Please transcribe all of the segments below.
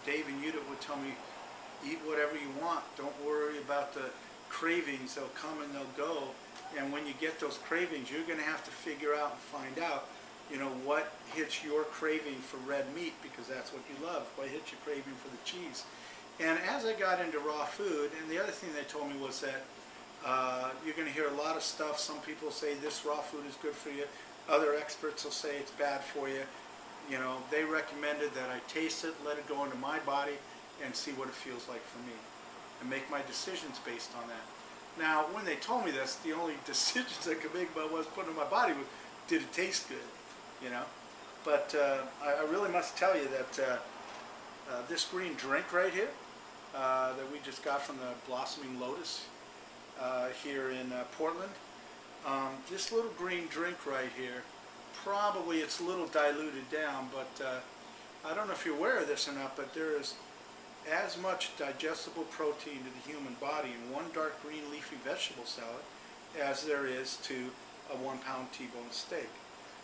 Dave and Yuta would tell me, eat whatever you want. Don't worry about the cravings. They'll come and they'll go. And when you get those cravings, you're going to have to figure out and find out, you know, what hits your craving for red meat, because that's what you love. What hits your craving for the cheese. And as I got into raw food, and the other thing they told me was that you're going to hear a lot of stuff. Some people say this raw food is good for you. Other experts will say it's bad for you. You know, they recommended that I taste it, let it go into my body, and see what it feels like for me, and make my decisions based on that. Now, when they told me this, the only decisions I could make about what I was putting in my body was, did it taste good, you know? But I really must tell you that this green drink right here, that we just got from the Blossoming Lotus here in Portland, this little green drink right here, probably it's a little diluted down, but I don't know if you're aware of this or not, but there is as much digestible protein to the human body in one dark green leafy vegetable salad as there is to a 1 pound T-bone steak.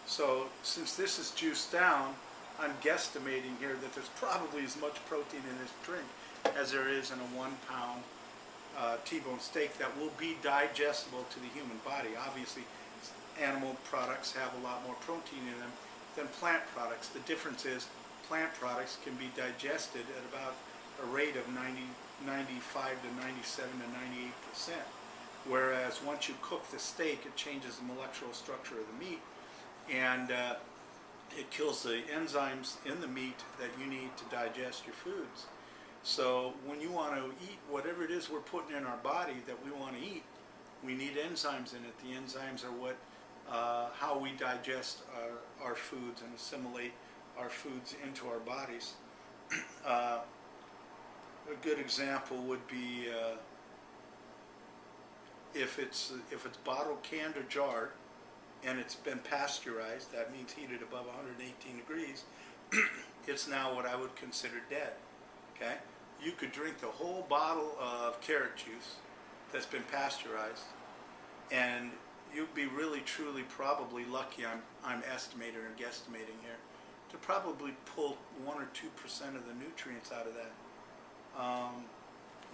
So since this is juiced down, I'm guesstimating here that there's probably as much protein in this drink as there is in a 1 pound T-bone steak that will be digestible to the human body. Obviously, animal products have a lot more protein in them than plant products. The difference is plant products can be digested at about a rate of 95 to 97 to 98%. Whereas once you cook the steak, it changes the molecular structure of the meat, and it kills the enzymes in the meat that you need to digest your foods. So when you want to eat whatever it is we're putting in our body that we want to eat, we need enzymes in it. The enzymes are what how we digest our foods and assimilate our foods into our bodies. A good example would be if it's bottled, canned, or jarred, and it's been pasteurized, that means heated above 118 degrees, it's now what I would consider dead. Okay? You could drink the whole bottle of carrot juice that's been pasteurized, and you'd be really, truly, probably lucky, I'm estimating or guesstimating here, to probably pull 1 or 2% of the nutrients out of that.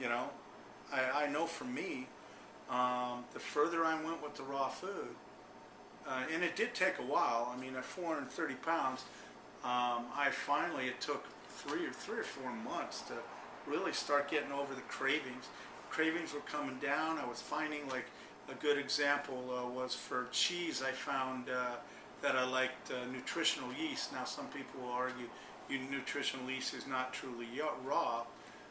You know, I know for me, the further I went with the raw food, and it did take a while. I mean, at 430 pounds, it took three or 4 months to really start getting over the cravings. Cravings were coming down. I was finding, like, a good example was for cheese. I found that I liked nutritional yeast. Now, some people will argue nutritional yeast is not truly raw.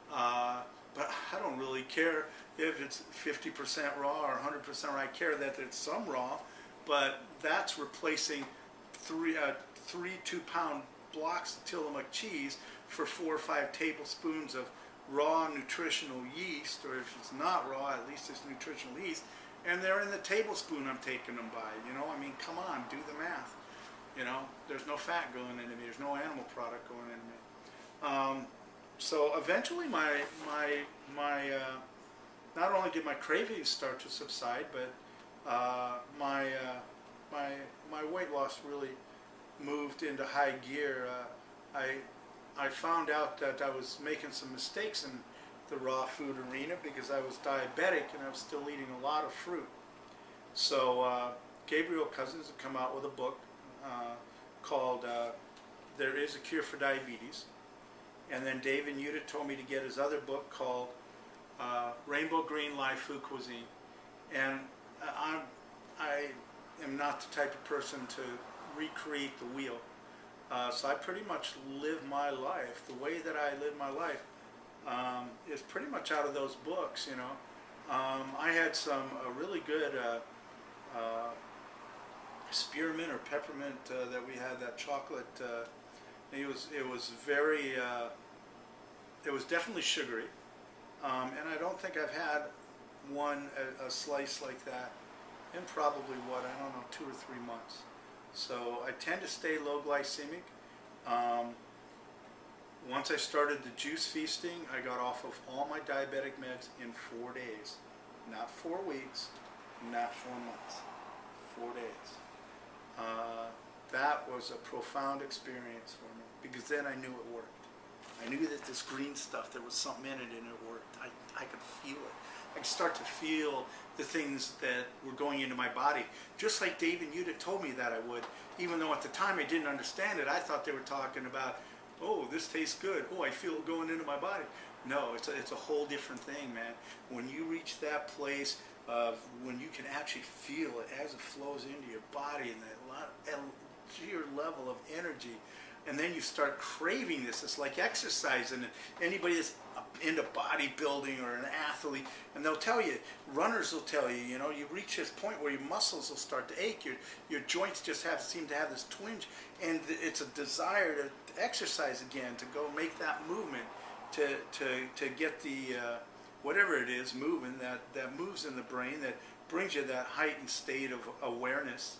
But I don't really care if it's 50% raw or 100% raw. I care that it's some raw, but that's replacing three 2-pound blocks of Tillamook cheese for 4 or 5 tablespoons of raw nutritional yeast, or if it's not raw, at least it's nutritional yeast, and they're in the tablespoon I'm taking them by. You know, I mean, come on, do the math. You know, there's no fat going into me. There's no animal product going into me. So eventually not only did my cravings start to subside, but my weight loss really moved into high gear. I found out that I was making some mistakes in the raw food arena because I was diabetic and I was still eating a lot of fruit. So Gabriel Cousins had come out with a book called There Is a Cure for Diabetes. And then Dave and Yuta told me to get his other book called Rainbow Green Live Food Cuisine. And I am not the type of person to recreate the wheel. So I pretty much live my life. The way that I live my life is pretty much out of those books, you know. I had some really good spearmint or peppermint that we had, that chocolate. It was very, it was definitely sugary, and I don't think I've had a slice like that in probably, what, I don't know, 2 or 3 months. So I tend to stay low glycemic. Once I started the juice feasting, I got off of all my diabetic meds in 4 days. Not 4 weeks, not 4 months, 4 days. That was a profound experience for me, because then I knew it worked. I knew that this green stuff, there was something in it and it worked. I could feel it. I could start to feel the things that were going into my body. Just like Dave and Yuta told me that I would, even though at the time I didn't understand it. I thought they were talking about, oh, this tastes good. Oh, I feel it going into my body. No, it's a whole different thing, man. When you reach that place of when you can actually feel it as it flows into your body and that sheer level of energy, and then you start craving this. It's like exercise, and anybody that's into bodybuilding or an athlete, and they'll tell you, runners will tell you, you know, you reach this point where your muscles will start to ache, your joints just seem to have this twinge, and it's a desire to exercise again, to go make that movement, to get the whatever it is moving that moves in the brain, that brings you that heightened state of awareness,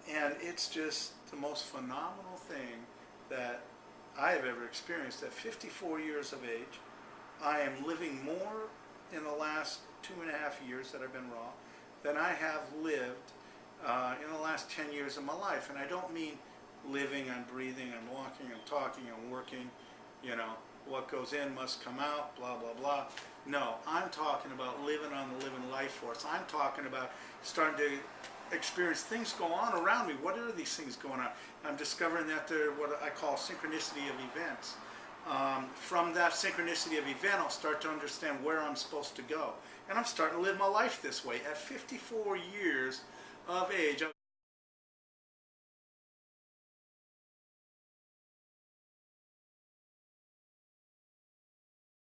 and it's just the most phenomenal thing that I have ever experienced. At 54 years of age, I am living more in the last 2.5 years that I've been raw than I have lived in the last 10 years of my life. And I don't mean living, I'm breathing, I'm walking, I'm talking, I'm working, you know, what goes in must come out, blah, blah, blah. No, I'm talking about living on the living life force. I'm talking about starting to experience things go on around me. What are these things going on? I'm discovering that they're what I call synchronicity of events. From that synchronicity of event, I'll start to understand where I'm supposed to go. And I'm starting to live my life this way. At 54 years of age,